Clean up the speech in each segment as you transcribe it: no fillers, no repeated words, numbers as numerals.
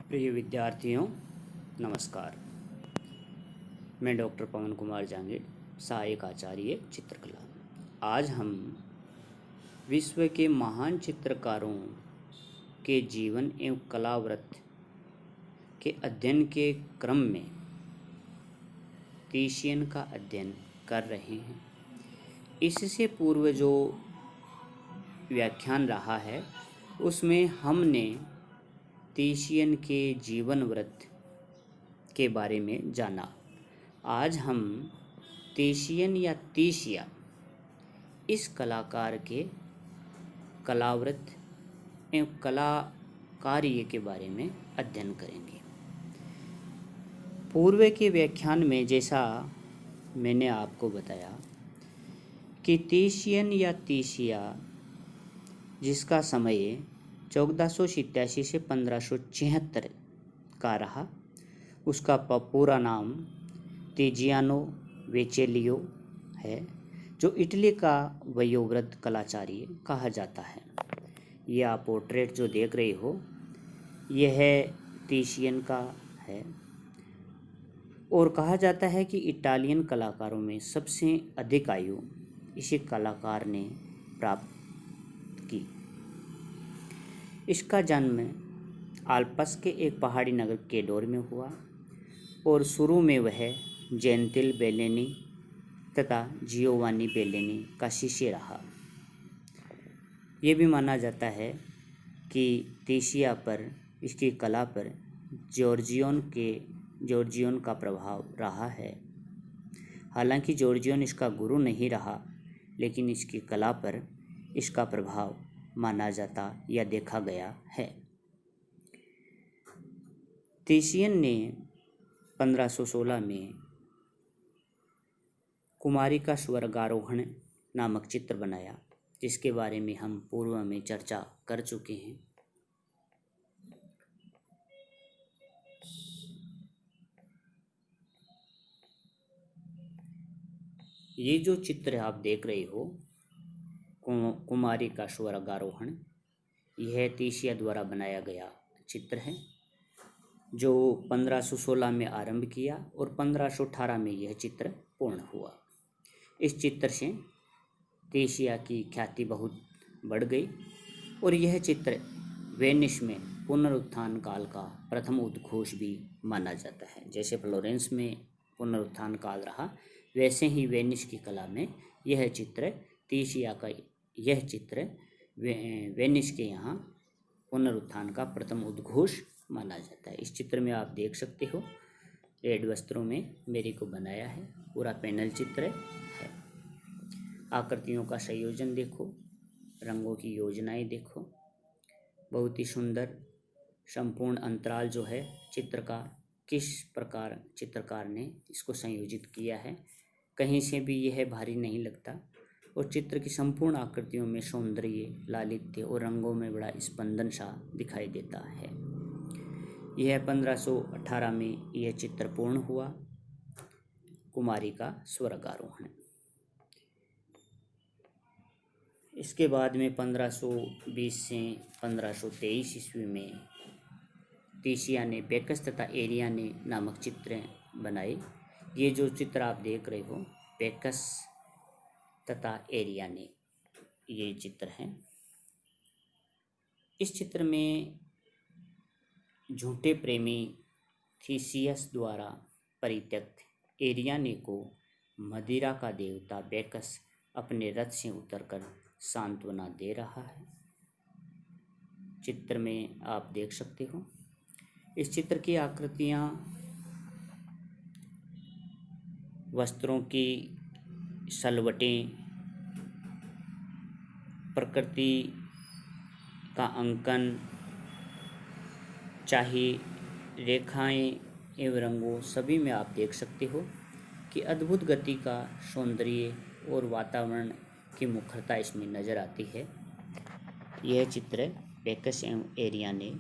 प्रिय विद्यार्थियों, नमस्कार। मैं डॉक्टर पवन कुमार जांगिड़, सहायक आचार्य चित्रकला। आज हम विश्व के महान चित्रकारों के जीवन एवं कलावृत्त के अध्ययन के क्रम में तीशियन का अध्ययन कर रहे हैं। इससे पूर्व जो व्याख्यान रहा है उसमें हमने तीशियन के जीवन वृत्त के बारे में जाना। आज हम तीशियन या तीशिया इस कलाकार के कलावृत्त एवं कला कार्य के बारे में अध्ययन करेंगे। पूर्व के व्याख्यान में जैसा मैंने आपको बताया कि तीशियन या तीशिया जिसका समय 1487 से 1576 का रहा, उसका पूरा नाम तिजियानो वेचेलियो है, जो इटली का वयोवृद्ध कलाचार्य कहा जाता है। यह आप पोर्ट्रेट जो देख रहे हो यह तीशियन का है और कहा जाता है कि इटालियन कलाकारों में सबसे अधिक आयु इसी कलाकार ने प्राप्त की। इसका जन्म आल्प्स के एक पहाड़ी नगर केडोर में हुआ और शुरू में वह जेंतिल बेलेनी तथा जियोवानी बेलेनी का शिष्य रहा। यह भी माना जाता है कि तीशिया पर, इसकी कला पर जॉर्जियोन का प्रभाव रहा है। हालांकि जॉर्जियोन इसका गुरु नहीं रहा, लेकिन इसकी कला पर इसका प्रभाव माना जाता या देखा गया है। तीशियन ने 1516 में कुमारी का स्वर्गारोहण नामक चित्र बनाया, जिसके बारे में हम पूर्व में चर्चा कर चुके हैं। ये जो चित्र आप देख रहे हो कुमारी का स्वर्गारोहण, यह तीशिया द्वारा बनाया गया चित्र है जो 1516 में आरंभ किया और 1518 में यह चित्र पूर्ण हुआ। इस चित्र से तीशिया की ख्याति बहुत बढ़ गई और यह चित्र वेनिस में पुनरुत्थान काल का प्रथम उद्घोष भी माना जाता है। जैसे फ्लोरेंस में पुनरुत्थान काल रहा, वैसे ही वेनिस की कला में यह चित्र तीशिया का यह चित्र वेनिस के यहाँ पुनरुत्थान का प्रथम उद्घोष माना जाता है। इस चित्र में आप देख सकते हो, रेड वस्त्रों में मेरे को बनाया है, पूरा पैनल चित्र है। आकृतियों का संयोजन देखो, रंगों की योजनाएं देखो, बहुत ही सुंदर। संपूर्ण अंतराल जो है चित्र का, किस प्रकार चित्रकार ने इसको संयोजित किया है, कहीं से भी यह भारी नहीं लगता और चित्र की संपूर्ण आकृतियों में सौंदर्य, लालित्य और रंगों में बड़ा स्पंदन सा दिखाई देता है। यह 1518 में यह चित्र पूर्ण हुआ, कुमारी का स्वर्गारोहण। इसके बाद में 1520 से 1523 ईस्वी में तीशिया ने बेकस तथा एरियाने नामक चित्र बनाए। ये जो चित्र आप देख रहे हो, बेकस तथा एरियाने, ये चित्र हैं। इस चित्र में झूठे प्रेमी थीसियस द्वारा परित्यक्त एरियाने को मदिरा का देवता बेकस अपने रथ से उतरकर सांत्वना दे रहा है। चित्र में आप देख सकते हो। इस चित्र की आकृतियाँ वस्त्रों की सलवटें, प्रकृति का अंकन, चाहे रेखाएं एवं रंगों, सभी में आप देख सकते हो कि अद्भुत गति का सौंदर्य और वातावरण की मुखरता इसमें नज़र आती है। यह चित्र बेकस एवं एरियाने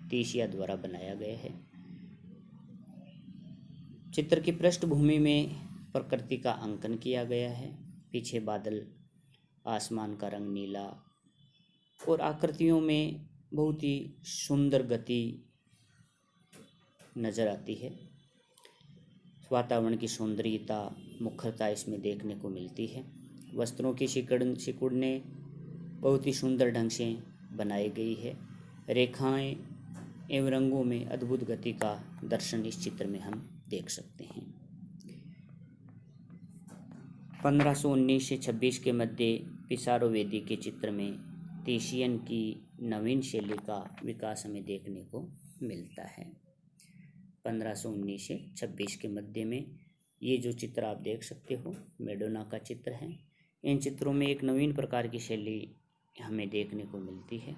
तीशिया द्वारा बनाया गया है। चित्र की पृष्ठभूमि में प्रकृति का अंकन किया गया है। पीछे बादल, आसमान का रंग नीला और आकृतियों में बहुत ही सुंदर गति नज़र आती है। वातावरण की सौंदर्यता मुखरता इसमें देखने को मिलती है। वस्त्रों की सिकुड़ने बहुत ही सुंदर ढंग से बनाई गई है। रेखाएं एवं रंगों में अद्भुत गति का दर्शन इस चित्र में हम देख सकते हैं। 1519 से 26 के मध्य पिसारो वेदी के चित्र में टीशियन की नवीन शैली का विकास हमें देखने को मिलता है। 1519 से 26 के मध्य में ये जो चित्र आप देख सकते हो मैडोना का चित्र है। इन चित्रों में एक नवीन प्रकार की शैली हमें देखने को मिलती है।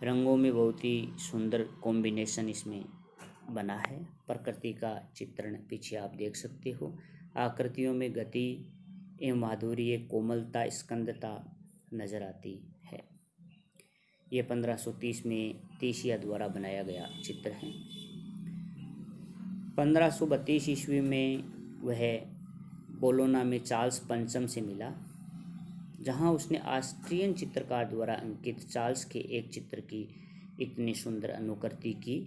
रंगों में बहुत ही सुंदर कॉम्बिनेशन इसमें बना है। प्रकृति का चित्रण पीछे आप देख सकते हो। आकृतियों में गति एवं माधुर्य, कोमलता, स्कंदता नजर आती है। ये 1530 में तीसिया द्वारा बनाया गया चित्र है। 1532 ईस्वी में वह बोलोना में चार्ल्स पंचम से मिला, जहां उसने ऑस्ट्रियन चित्रकार द्वारा अंकित चार्ल्स के एक चित्र की इतनी सुंदर अनुकृति की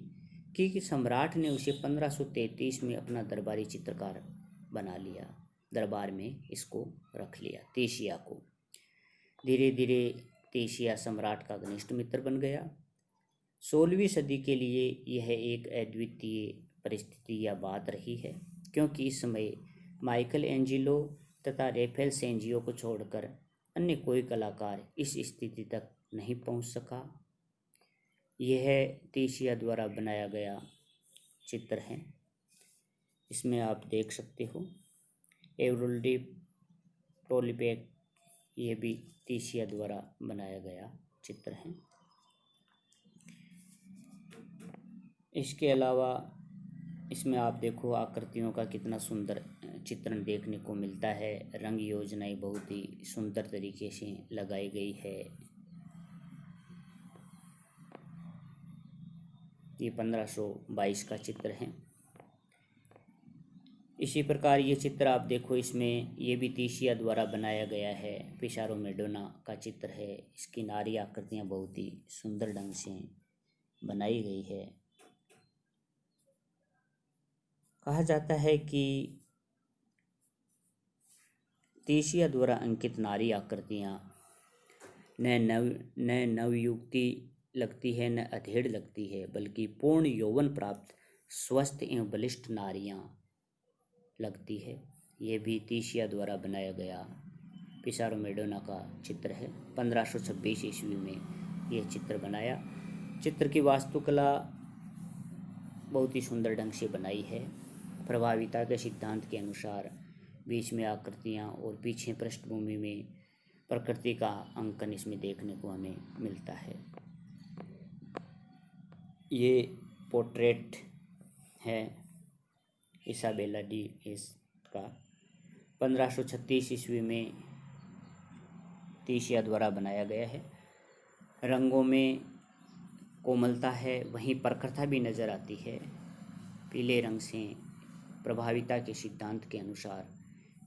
कि सम्राट ने उसे 1533 में अपना दरबारी चित्रकार बना लिया, दरबार में इसको रख लिया तीसिया को। धीरे धीरे तीसिया सम्राट का घनिष्ठ मित्र बन गया। 16वीं सदी के लिए यह एक अद्वितीय परिस्थिति या बात रही है, क्योंकि इस समय माइकल एंजिलो तथा रेफेल सेंजियो को छोड़कर अन्य कोई कलाकार इस स्थिति तक नहीं पहुंच सका। यह तीसिया द्वारा बनाया गया चित्र है। इसमें आप देख सकते हो एवरोल्डी टोलिबेक, ये भी तीसिया द्वारा बनाया गया चित्र है। इसके अलावा इसमें आप देखो आकृतियों का कितना सुंदर चित्रण देखने को मिलता है। रंग योजनाएं बहुत ही सुंदर तरीके से लगाई गई है। ये 1522 का चित्र है। इसी प्रकार ये चित्र आप देखो, इसमें ये भी तीसिया द्वारा बनाया गया है। पिसारो मैडोना का चित्र है। इसकी नारी आकृतियाँ बहुत ही सुंदर ढंग से बनाई गई है। कहा जाता है कि तीसिया द्वारा अंकित नारी आकृतियाँ न नवयुक्ति लगती है, न अधेड़ लगती है, बल्कि पूर्ण यौवन प्राप्त स्वस्थ एवं बलिष्ठ नारियाँ लगती है। ये भी तीसिया द्वारा बनाया गया पिसारो मैडोना का चित्र है। 1526 ईस्वी में यह चित्र बनाया। चित्र की वास्तुकला बहुत ही सुंदर ढंग से बनाई है। प्रभाविता के सिद्धांत के अनुसार बीच में आकृतियाँ और पीछे पृष्ठभूमि में प्रकृति का अंकन इसमें देखने को हमें मिलता है। ये पोर्ट्रेट है इसाबेला डी एस का। 1536 ईस्वी में तीसिया द्वारा बनाया गया है। रंगों में कोमलता है, वहीं प्रखरता भी नज़र आती है। पीले रंग से प्रभाविता के सिद्धांत के अनुसार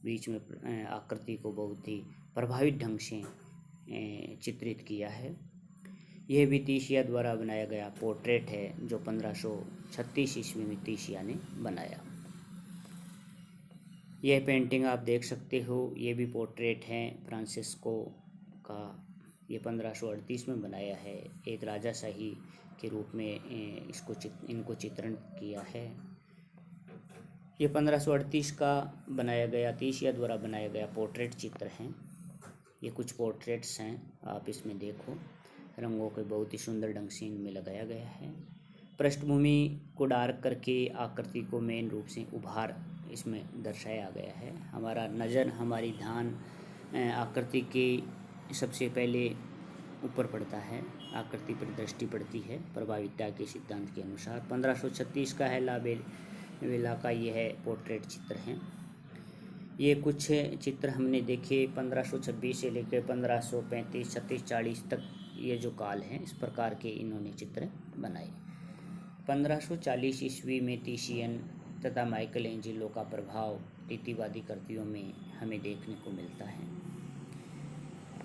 बीच में आकृति को बहुत ही प्रभावित ढंग से चित्रित किया है। यह भी तीसिया द्वारा बनाया गया पोर्ट्रेट है, जो 1536 ईस्वी में तीसिया ने बनाया। यह पेंटिंग आप देख सकते हो, ये भी पोर्ट्रेट है फ्रांसिस्को का। ये 1538 में बनाया है। एक राजाशाही के रूप में इनको चित्रण किया है। ये 1538 का बनाया गया तीसिया द्वारा बनाया गया पोर्ट्रेट चित्र हैं। ये कुछ पोर्ट्रेट्स हैं, आप इसमें देखो। रंगों के बहुत ही सुंदर ढंग से इनमें लगाया गया है। पृष्ठभूमि को डार्क करके आकृति को मेन रूप से उभार इसमें दर्शाया गया है। हमारी ध्यान आकृति के सबसे पहले ऊपर पड़ता है, आकृति पर दृष्टि पड़ती है प्रभाविता के सिद्धांत के अनुसार। 1536 का है लाबेला का यह पोर्ट्रेट चित्र हैं। ये कुछ चित्र हमने देखे 1526 से लेकर 1535, 36, 40 तक ये जो काल हैं, इस प्रकार के इन्होंने चित्र बनाए। 1540 ईस्वी में तीसियन तथा माइकल एंजिलो का प्रभाव रीतिवादी कृतियों में हमें देखने को मिलता है।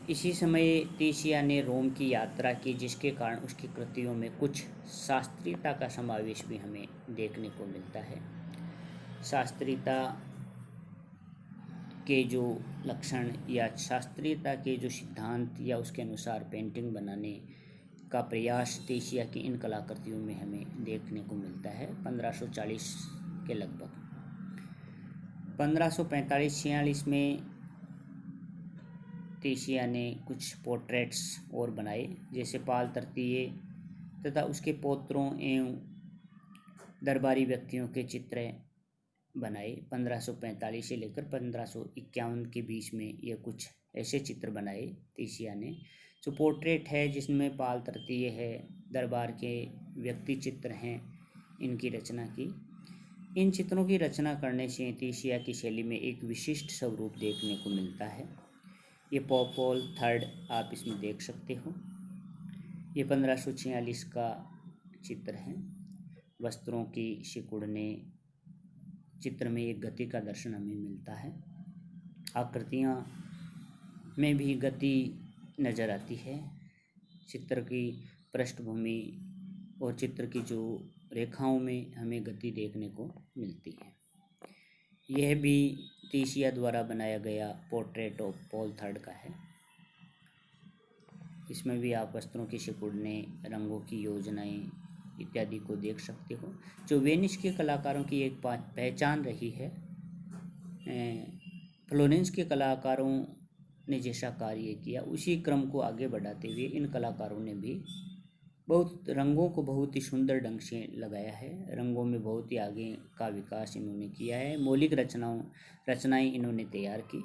इसी समय तीसिया ने रोम की यात्रा की, जिसके कारण उसकी कृतियों में कुछ शास्त्रीयता का समावेश भी हमें देखने को मिलता है। शास्त्रीयता के जो लक्षण या शास्त्रीयता के जो सिद्धांत या उसके अनुसार पेंटिंग बनाने का प्रयास तीसिया की इन कलाकृतियों में हमें देखने को मिलता है 1540 के लगभग। 1545-46 में तीसिया ने कुछ पोर्ट्रेट्स और बनाए, जैसे पाल तृतीय तथा उसके पौत्रों एवं दरबारी व्यक्तियों के चित्र बनाए। 1545 से लेकर 1551 के बीच में ये कुछ ऐसे चित्र बनाए तीसिया ने, जो पोर्ट्रेट है, जिसमें पाल तृतीय है, दरबार के व्यक्ति चित्र हैं, इनकी रचना की। इन चित्रों की रचना करने से तीसिया की शैली में एक विशिष्ट स्वरूप देखने को मिलता है। ये पॉल III आप इसमें देख सकते हो। ये 1546 का चित्र है। वस्त्रों की सिकुड़ने चित्र में एक गति का दर्शन हमें मिलता है। आकृतियाँ में भी गति नज़र आती है। चित्र की पृष्ठभूमि और चित्र की जो रेखाओं में हमें गति देखने को मिलती है। यह भी तीसिया द्वारा बनाया गया पोर्ट्रेट ऑफ पॉल III का है। इसमें भी आप वस्त्रों की सिकुड़ने, रंगों की योजनाएं इत्यादि को देख सकते हो, जो वेनिस के कलाकारों की एक पहचान रही है। फ्लोरेंस के कलाकारों ने जैसा कार्य किया, उसी क्रम को आगे बढ़ाते हुए इन कलाकारों ने भी बहुत रंगों को बहुत ही सुंदर ढंग से लगाया है। रंगों में बहुत ही आगे का विकास इन्होंने किया है। मौलिक रचनाएं इन्होंने तैयार की।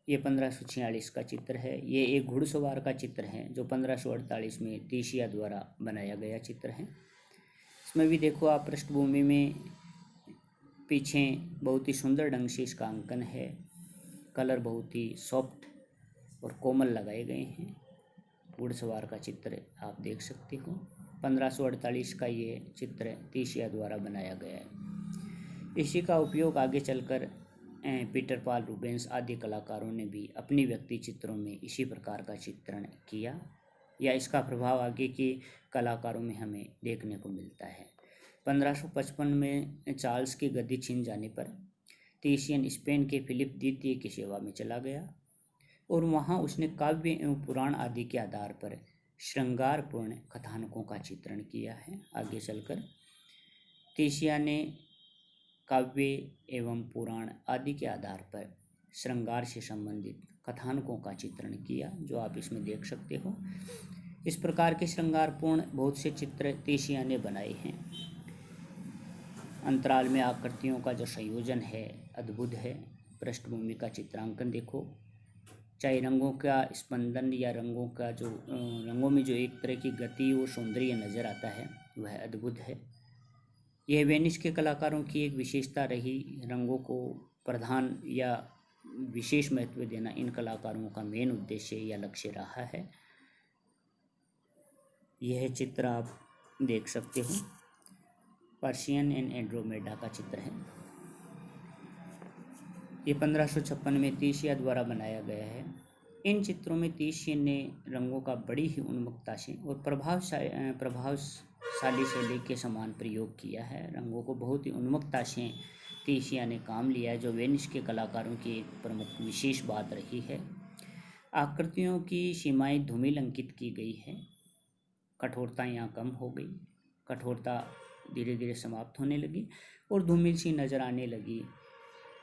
ये 1546 का चित्र है। ये एक घुड़सवार का चित्र है, जो 1548 में तीसिया द्वारा बनाया गया चित्र है। इसमें भी देखो आप, पृष्ठभूमि में पीछे बहुत ही सुंदर ढंग से इसका अंकन है। कलर बहुत ही सॉफ्ट और कोमल लगाए गए हैं। घुड़सवार का चित्र आप देख सकते हो। 1548 का ये चित्र तीसिया द्वारा बनाया गया है। इसी का उपयोग आगे चलकर पीटर पाल रूबेंस आदि कलाकारों ने भी अपनी व्यक्ति चित्रों में इसी प्रकार का चित्रण किया, या इसका प्रभाव आगे के कलाकारों में हमें देखने को मिलता है। 1555 में चार्ल्स की गद्दी छीन जाने पर तीसियन स्पेन के फिलिप द्वितीय की सेवा में चला गया और वहाँ उसने काव्य एवं पुराण आदि के आधार पर श्रृंगारपूर्ण कथानकों का चित्रण किया है। आगे चलकर तीसिया ने काव्य एवं पुराण आदि के आधार पर श्रृंगार से संबंधित कथानकों का चित्रण किया, जो आप इसमें देख सकते हो। इस प्रकार के श्रृंगारपूर्ण बहुत से चित्र तीसिया ने बनाए हैं। अंतराल में आकृतियों का जो संयोजन है अद्भुत है। पृष्ठभूमि का चित्रांकन देखो, चाहे रंगों का स्पंदन या रंगों में जो एक तरह की गति और सौंदर्य नज़र आता है, वह अद्भुत है। यह वेनिस के कलाकारों की एक विशेषता रही। रंगों को प्रधान या विशेष महत्व देना इन कलाकारों का मेन उद्देश्य या लक्ष्य रहा है। यह चित्र आप देख सकते हो, पर्शियन एंड एंड्रोमेडा का चित्र है। ये 1556 में तीसिया द्वारा बनाया गया है। इन चित्रों में तीसिया ने रंगों का बड़ी ही उन्मुक्तता से और प्रभावशाली शैली के समान प्रयोग किया है। रंगों को बहुत ही उन्मुक्तता से तीसिया ने काम लिया है, जो वेनिस के कलाकारों की एक प्रमुख विशेष बात रही है। आकृतियों की सीमाएं धूमिल अंकित की गई है। कठोरता यहाँ कम हो गई, कठोरता धीरे धीरे समाप्त होने लगी और धूमिल सी नज़र आने लगी,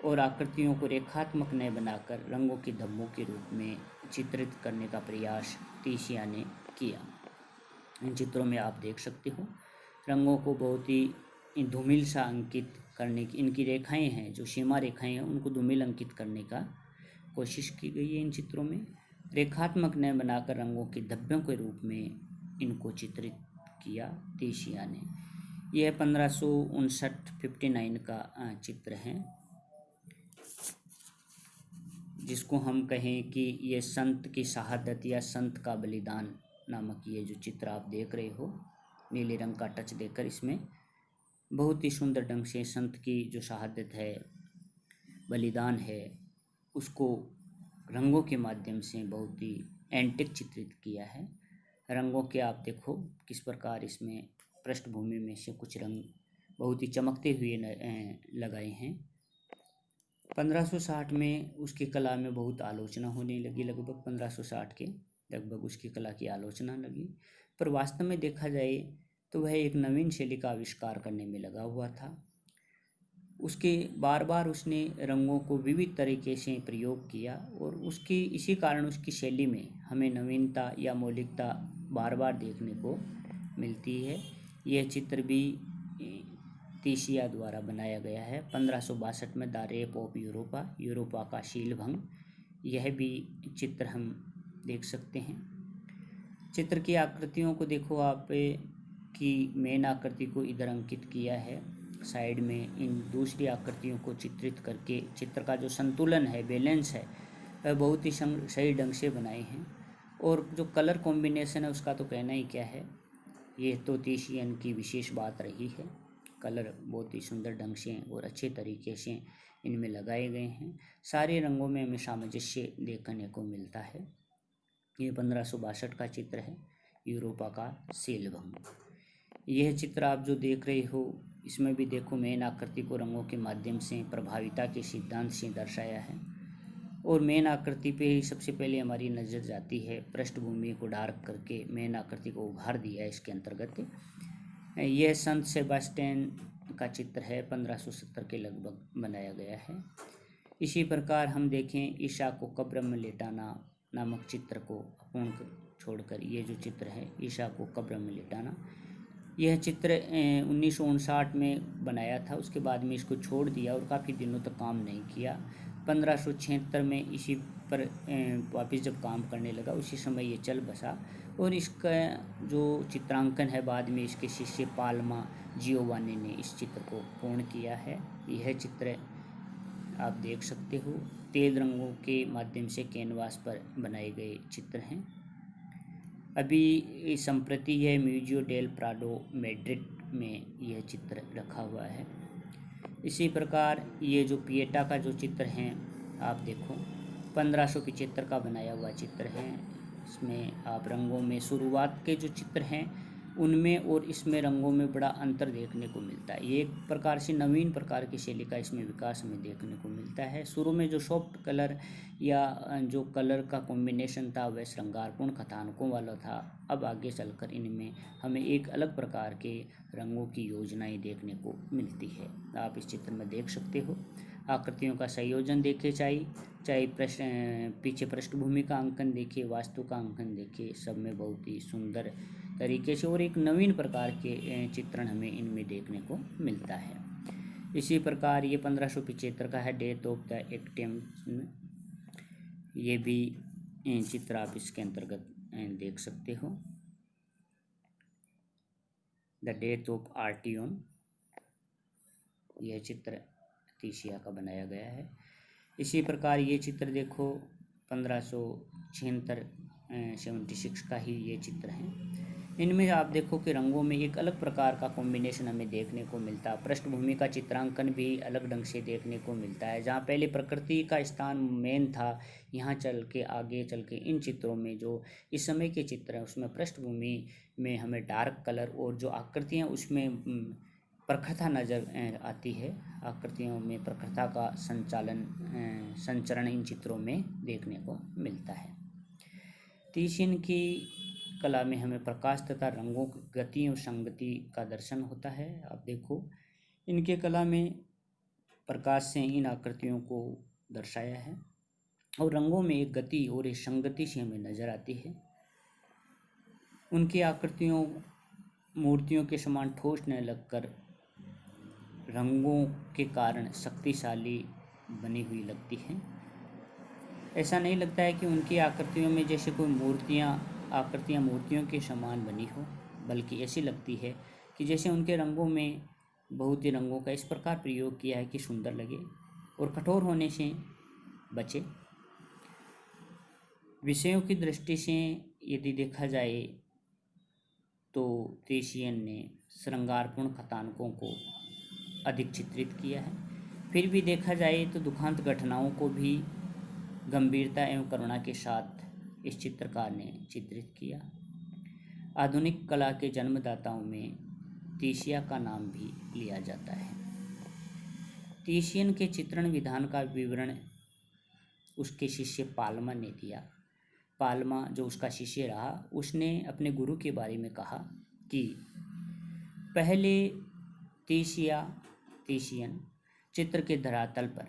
और आकृतियों को रेखात्मक न बनाकर रंगों की धब्बों के रूप में चित्रित करने का प्रयास तीसिया ने किया। इन चित्रों में आप देख सकते हो, रंगों को बहुत ही धूमिल सा अंकित करने की इनकी रेखाएं हैं, जो सीमा रेखाएं हैं, उनको धूमिल अंकित करने का कोशिश की गई है। इन चित्रों में रेखात्मक न बनाकर रंगों के धब्बों के रूप में इनको चित्रित किया तीसिया ने। यह 1559 का चित्र है, जिसको हम कहें कि ये संत की शहादत या संत का बलिदान नामक ये जो चित्र आप देख रहे हो, नीले रंग का टच देकर इसमें बहुत ही सुंदर ढंग से संत की जो शहादत है, बलिदान है, उसको रंगों के माध्यम से बहुत ही एंटिक चित्रित किया है। रंगों के आप देखो किस प्रकार इसमें पृष्ठभूमि में से कुछ रंग बहुत ही चमकते हुए लगाए हैं। 1560 में उसकी कला में बहुत आलोचना होने लगी, लगभग 1560 के लगभग उसकी कला की आलोचना लगी, पर वास्तव में देखा जाए तो वह एक नवीन शैली का आविष्कार करने में लगा हुआ था। उसके बार बार उसने रंगों को विविध तरीके से प्रयोग किया और उसकी इसी कारण उसकी शैली में हमें नवीनता या मौलिकता बार बार देखने को मिलती है। यह चित्र भी तीसिया द्वारा बनाया गया है 1562 में, the rape of Europa, Europa का शीलभंग। यह भी चित्र हम देख सकते हैं। चित्र की आकृतियों को देखो आप कि मेन आकृति को इधर अंकित किया है, साइड में इन दूसरी आकृतियों को चित्रित करके चित्र का जो संतुलन है, बैलेंस है, वह बहुत ही सही ढंग से बनाए हैं। और जो कलर कॉम्बिनेशन है उसका तो कहना ही क्या है, ये तो तीसियन की विशेष बात रही है। कलर बहुत ही सुंदर ढंग से और अच्छे तरीके से इनमें लगाए गए हैं। सारे रंगों में हमें सामंजस्य देखने को मिलता है। ये 1562 का चित्र है, यूरोपा का शीलभंग। यह चित्र आप जो देख रहे हो इसमें भी देखो मेन आकृति को रंगों के माध्यम से प्रभाविता के सिद्धांत से दर्शाया है। और मेन आकृति पे ही सबसे पहले हमारी नज़र जाती है, पृष्ठभूमि को डार्क करके मेन आकृति को उभार दिया है इसके अंतर्गत। यह संत सेबास्टियन का चित्र है, 1570 के लगभग बनाया गया है। इसी प्रकार हम देखें ईशा को कब्र में लेटाना नामक चित्र को अपूर्ण छोड़कर ये जो चित्र है ईशा को कब्र में लेटाना, यह चित्र 1959 में बनाया था। उसके बाद में इसको छोड़ दिया और काफ़ी दिनों तक काम नहीं किया। 1576 में इसी पर वापस जब काम करने लगा उसी समय ये चल बसा। और इसका जो चित्रांकन है बाद में इसके शिष्य पाल्मा जियोवानी ने इस चित्र को पूर्ण किया है। यह चित्र आप देख सकते हो, तेज रंगों के माध्यम से कैनवास पर बनाए गए चित्र हैं। अभी संप्रति यह म्यूजियो डेल प्राडो मैड्रिड में यह चित्र रखा हुआ है। इसी प्रकार ये जो पिएटा का जो चित्र हैं आप देखो 1575 का बनाया हुआ चित्र है। इसमें आप रंगों में शुरुआत के जो चित्र हैं उनमें और इसमें रंगों में बड़ा अंतर देखने को मिलता है। ये एक प्रकार से नवीन प्रकार की शैली का इसमें विकास हमें देखने को मिलता है। शुरू में जो सॉफ्ट कलर या जो कलर का कॉम्बिनेशन था वह श्रृंगारपूर्ण कथानकों वाला था। अब आगे चलकर इनमें हमें एक अलग प्रकार के रंगों की योजनाएं देखने को मिलती है। आप इस चित्र में देख सकते हो, आकृतियों का संयोजन देखे, चाहे पीछे पृष्ठभूमि का अंकन देखिए, वास्तु का अंकन देखिए, सब में बहुत ही सुंदर तरीके से और एक नवीन प्रकार के चित्रण हमें इनमें देखने को मिलता है। इसी प्रकार ये 1575 का है, डेथ ऑफ द एक्टियम। ये भी चित्र आप इसके अंतर्गत देख सकते हो, द डेथ ऑफ आर्टियन। यह चित्र तीसिया का बनाया गया है। इसी प्रकार ये चित्र देखो 1576 76 का ही ये चित्र है। इनमें आप देखो कि रंगों में एक अलग प्रकार का कॉम्बिनेशन हमें देखने को मिलता है। पृष्ठभूमि का चित्रांकन भी अलग ढंग से देखने को मिलता है। जहाँ पहले प्रकृति का स्थान मेन था, यहाँ चल के आगे चल के इन चित्रों में जो इस समय के चित्र हैं उसमें पृष्ठभूमि में हमें डार्क कलर और जो आकृतियाँ उसमें प्रखरता नज़र आती है। आकृतियों में प्रखरता का संचरण इन चित्रों में देखने को मिलता है। तीसियन की कला में हमें प्रकाश तथा रंगों की गति और संगति का दर्शन होता है। आप देखो इनके कला में प्रकाश से इन आकृतियों को दर्शाया है और रंगों में एक गति और एक संगति से हमें नज़र आती है। उनकी आकृतियों मूर्तियों के समान ठोस न लगकर रंगों के कारण शक्तिशाली बनी हुई लगती है। ऐसा नहीं लगता है कि उनकी आकृतियों में जैसे कोई आकृतियाँ मूर्तियों के समान बनी हो, बल्कि ऐसी लगती है कि जैसे उनके रंगों में बहुत ही रंगों का इस प्रकार प्रयोग किया है कि सुंदर लगे और कठोर होने से बचे। विषयों की दृष्टि से यदि देखा जाए तो तीसियन ने श्रृंगारपूर्ण कथानकों को अधिक चित्रित किया है। फिर भी देखा जाए तो दुखांत घटनाओं को भी गंभीरता एवं करुणा के साथ इस चित्रकार ने चित्रित किया। आधुनिक कला के जन्मदाताओं में तीसिया का नाम भी लिया जाता है। तीसियन के चित्रण विधान का विवरण उसके शिष्य पाल्मा ने दिया। पाल्मा जो उसका शिष्य रहा, उसने अपने गुरु के बारे में कहा कि पहले तीसियन चित्र के धरातल पर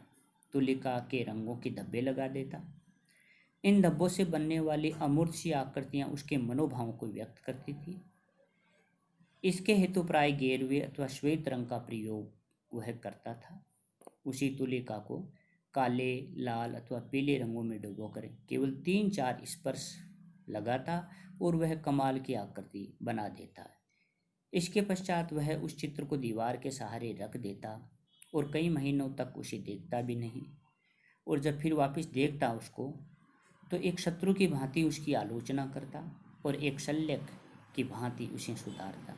तुलिका के रंगों के धब्बे लगा देता। इन धब्बों से बनने वाली अमूर्त सी आकृतियाँ उसके मनोभावों को व्यक्त करती थी। इसके हेतु प्राय गेरुए अथवा श्वेत रंग का प्रयोग वह करता था। उसी तुलिका को काले, लाल अथवा पीले रंगों में डुबोकर केवल 3-4 स्पर्श लगाता और वह कमाल की आकृति बना देता। इसके पश्चात वह उस चित्र को दीवार के सहारे रख देता और कई महीनों तक उसे देखता भी नहीं, और जब फिर वापस देखता उसको तो एक शत्रु की भांति उसकी आलोचना करता और एक शल्यक की भांति उसे सुधारता।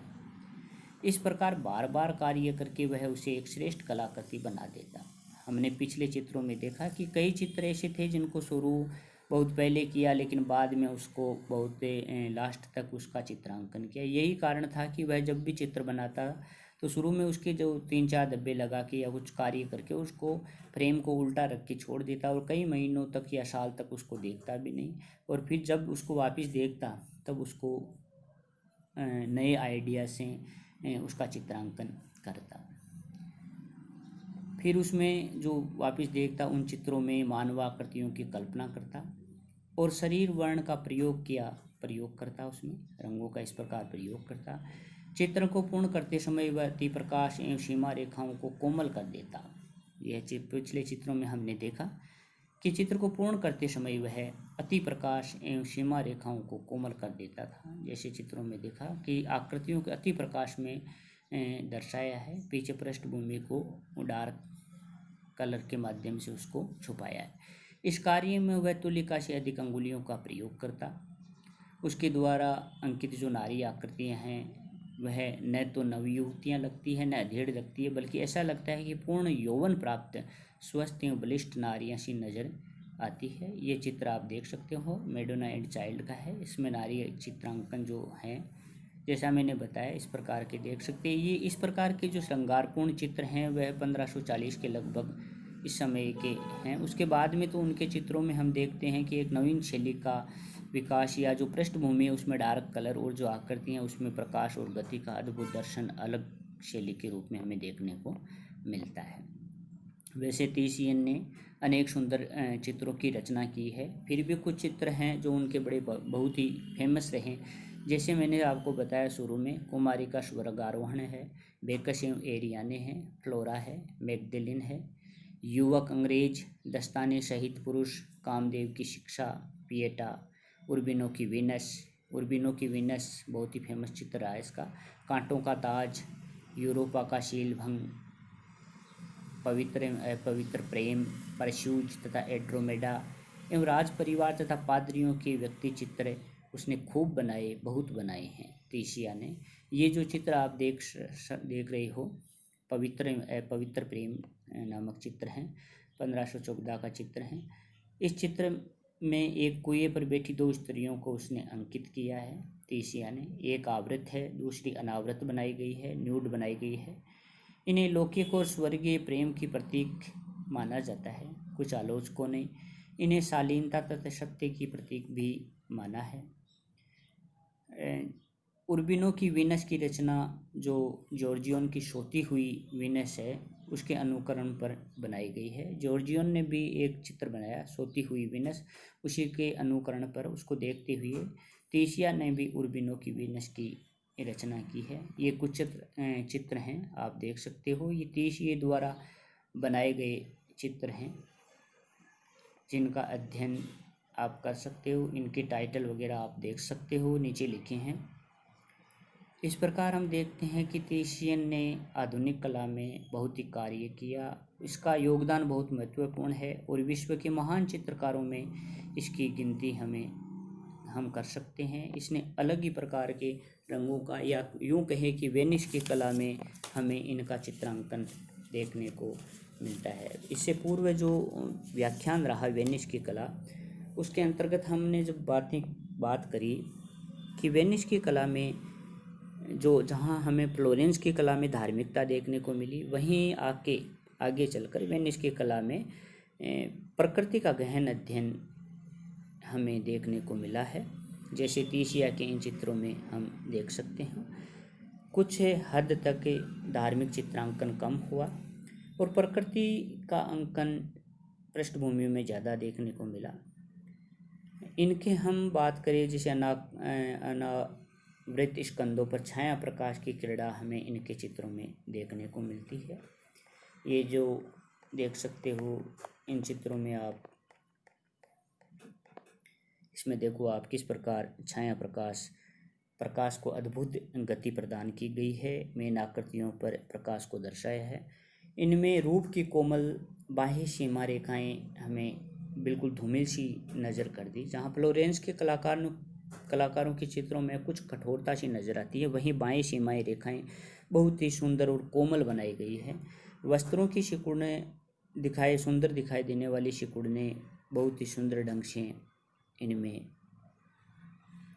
इस प्रकार बार बार कार्य करके वह उसे एक श्रेष्ठ कलाकृति बना देता। हमने पिछले चित्रों में देखा कि कई चित्र ऐसे थे जिनको शुरू बहुत पहले किया, लेकिन बाद में उसको बहुत लास्ट तक उसका चित्रांकन किया। यही कारण था कि वह जब भी चित्र बनाता तो शुरू में उसके जो 3-4 धब्बे लगा के या कुछ कार्य करके उसको फ्रेम को उल्टा रख के छोड़ देता और कई महीनों तक या साल तक उसको देखता भी नहीं, और फिर जब उसको वापस देखता तब उसको नए आइडिया से उसका चित्रांकन करता। फिर उसमें जो वापस देखता उन चित्रों में मानवाकृतियों की कल्पना करता और शरीर वर्ण का प्रयोग करता, उसमें रंगों का इस प्रकार प्रयोग करता। चित्र को पूर्ण करते समय वह अति प्रकाश एवं सीमा रेखाओं को कोमल कर देता। यह पिछले चित्रों में हमने देखा कि चित्र को पूर्ण करते समय वह अति प्रकाश एवं सीमा रेखाओं को कोमल कर देता था। जैसे चित्रों में देखा कि आकृतियों के अति प्रकाश में दर्शाया है, पीछे पृष्ठभूमि को डार्क कलर के माध्यम से उसको छुपाया है। इस कार्य में वह तुलिका से अधिक अंगुलियों का प्रयोग करता। उसके द्वारा अंकित जो नारी आकृतियाँ हैं वह न तो नवयुवतियाँ लगती है, न अधेड़ लगती है, बल्कि ऐसा लगता है कि पूर्ण यौवन प्राप्त स्वस्थ एवं बलिष्ठ नारियाँ सी नजर आती है। ये चित्र आप देख सकते हो, मेडोना एंड चाइल्ड का है। इसमें नारी चित्रांकन जो है जैसा मैंने बताया इस प्रकार के देख सकते हैं। ये इस प्रकार के जो श्रृंगारपूर्ण चित्र हैं वह 1540 के लगभग इस समय के हैं। उसके बाद में तो उनके चित्रों में हम देखते हैं कि एक नवीन शैली का विकास, या जो पृष्ठभूमि है उसमें डार्क कलर और जो आकृति हैं उसमें प्रकाश और गति का अद्भुत दर्शन अलग शैली के रूप में हमें देखने को मिलता है। वैसे तीसियन ने अनेक सुंदर चित्रों की रचना की है, फिर भी कुछ चित्र हैं जो उनके बड़े बहुत ही फेमस रहे। जैसे मैंने आपको बताया शुरू में, कुमारी का स्वर्गारोहण है, बेकस एवं एरियाने हैं, फ्लोरा है, मैगदलिन है, युवक अंग्रेज, दस्ताने शहीद पुरुष, कामदेव की शिक्षा, पिएटा, उर्बिनो की वीनस बहुत ही फेमस चित्र है इसका, कांटों का ताज, यूरोपा का शीलभंग, पवित्र एवं अपवित्र प्रेम, परशूज तथा एड्रोमेडा एवं राज परिवार तथा पादरियों के व्यक्ति चित्र उसने खूब बनाए, बहुत बनाए हैं तीसिया ने। ये जो चित्र आप देख रहे हो, पवित्र एवं अपवित्र प्रेम नामक चित्र हैं, 1514 का चित्र है। इस चित्र में एक कुएं पर बैठी 2 स्त्रियों को उसने अंकित किया है तीसिया ने। एक आवृत है, दूसरी अनावृत बनाई गई है, न्यूड बनाई गई है। इन्हें लौकिक और स्वर्गीय प्रेम की प्रतीक माना जाता है। कुछ आलोचकों ने इन्हें शालीनता तथा सत्य की प्रतीक भी माना है। उर्बिनो की वीनस की रचना जो जॉर्जियन की सोती हुई वीनस है उसके अनुकरण पर बनाई गई है। जॉर्जियन ने भी एक चित्र बनाया सोती हुई वीनस, उसी के अनुकरण पर उसको देखते हुए तीसिया ने भी उर्बिनो की वीनस की रचना की है। ये कुछ चित्र हैं, आप देख सकते हो। ये तीसिया द्वारा बनाए गए चित्र हैं जिनका अध्ययन आप कर सकते हो। इनके टाइटल वगैरह आप देख सकते हो, नीचे लिखे हैं। इस प्रकार हम देखते हैं कि तीसियन ने आधुनिक कला में बहुत ही कार्य किया। इसका योगदान बहुत महत्वपूर्ण है और विश्व के महान चित्रकारों में इसकी गिनती हम कर सकते हैं। इसने अलग ही प्रकार के रंगों का, या यूँ कहें कि वेनिस की कला में हमें इनका चित्रांकन देखने को मिलता है। इससे पूर्व जो व्याख्यान रहा वेनिस की कला, उसके अंतर्गत हमने जब बात करी कि वेनिस की कला में जो जहाँ हमें फ्लोरेंस की कला में धार्मिकता देखने को मिली, वहीं आगे चलकर वेनिस की कला में प्रकृति का गहन अध्ययन हमें देखने को मिला है। जैसे तीसिया के इन चित्रों में हम देख सकते हैं, कुछ हद तक धार्मिक चित्रांकन कम हुआ और प्रकृति का अंकन पृष्ठभूमि में ज़्यादा देखने को मिला। इनके हम बात करें, जैसे अनावृत स्कंदों पर छाया प्रकाश की क्रीड़ा हमें इनके चित्रों में देखने को मिलती है। ये जो देख सकते हो इन चित्रों में आप, इसमें देखो आप किस प्रकार छाया प्रकाश को अद्भुत गति प्रदान की गई है। मेन आकृतियों पर प्रकाश को दर्शाया है। इनमें रूप की कोमल बाह्य सीमा रेखाएं हमें बिल्कुल धूमिल सी नज़र कर दी। जहाँ फ्लोरेंस के कलाकारों के चित्रों में कुछ कठोरता सी नज़र आती है, वहीं बाएं सीमाएं रेखाएं बहुत ही सुंदर और कोमल बनाई गई है। वस्त्रों की सिकुड़ने सुंदर दिखाई देने वाली सिकुड़ने बहुत ही सुंदर ढंग से इनमें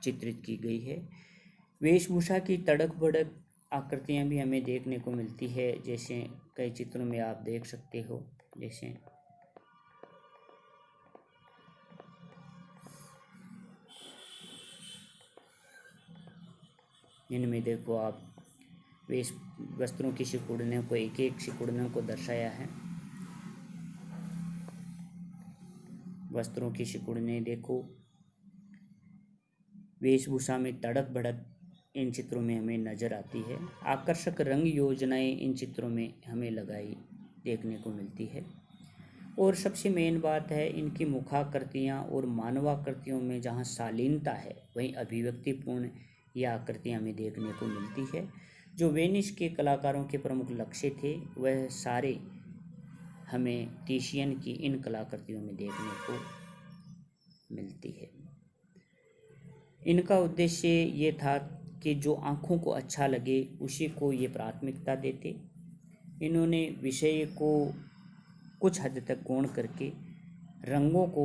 चित्रित की गई है। वेशभूषा की तड़क भड़क आकृतियां भी हमें देखने को मिलती है, जैसे कई चित्रों में आप देख सकते हो। जैसे इनमें देखो आप वस्त्रों की सिकुड़ने को, एक एक सिकुड़ने को दर्शाया है। वस्त्रों की सिकुड़ने देखो, वेशभूषा में तड़क भड़क इन चित्रों में हमें नज़र आती है। आकर्षक रंग योजनाएं इन चित्रों में हमें लगाई देखने को मिलती है। और सबसे मेन बात है, इनकी मुखाकृतियाँ और मानवाकृतियों में जहाँ शालीनता है, वहीं अभिव्यक्तिपूर्ण ये आकृतियाँ हमें देखने को मिलती है। जो वेनिस के कलाकारों के प्रमुख लक्ष्य थे, वह सारे हमें टीशियन की इन कलाकृतियों में देखने को मिलती है। इनका उद्देश्य ये था कि जो आँखों को अच्छा लगे उसी को ये प्राथमिकता देते। इन्होंने विषय को कुछ हद तक गौण करके रंगों को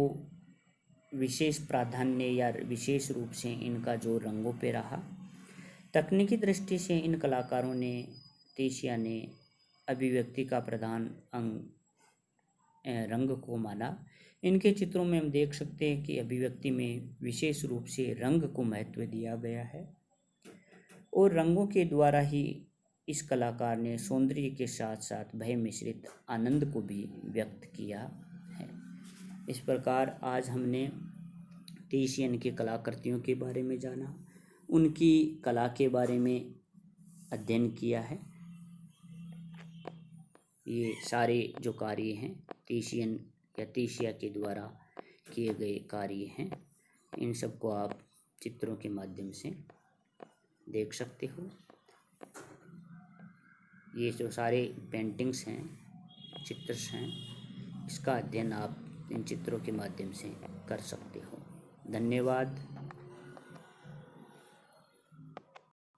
विशेष प्राधान्य या विशेष रूप से इनका जोर रंगों पे रहा। तकनीकी दृष्टि से इन कलाकारों ने, तीसिया ने अभिव्यक्ति का प्रधान अंग रंग को माना। इनके चित्रों में हम देख सकते हैं कि अभिव्यक्ति में विशेष रूप से रंग को महत्व दिया गया है और रंगों के द्वारा ही इस कलाकार ने सौंदर्य के साथ साथ भय मिश्रित आनंद को भी व्यक्त किया है। इस प्रकार आज हमने टीशियन की कलाकृतियों के बारे में जाना, उनकी कला के बारे में अध्ययन किया है। ये सारे जो कार्य हैं टीशियन या तीसिया के द्वारा किए गए कार्य हैं। इन सब को आप चित्रों के माध्यम से देख सकते हो। ये जो सारे पेंटिंग्स हैं, चित्र हैं, इसका अध्ययन आप इन चित्रों के माध्यम से कर सकते हो। धन्यवाद।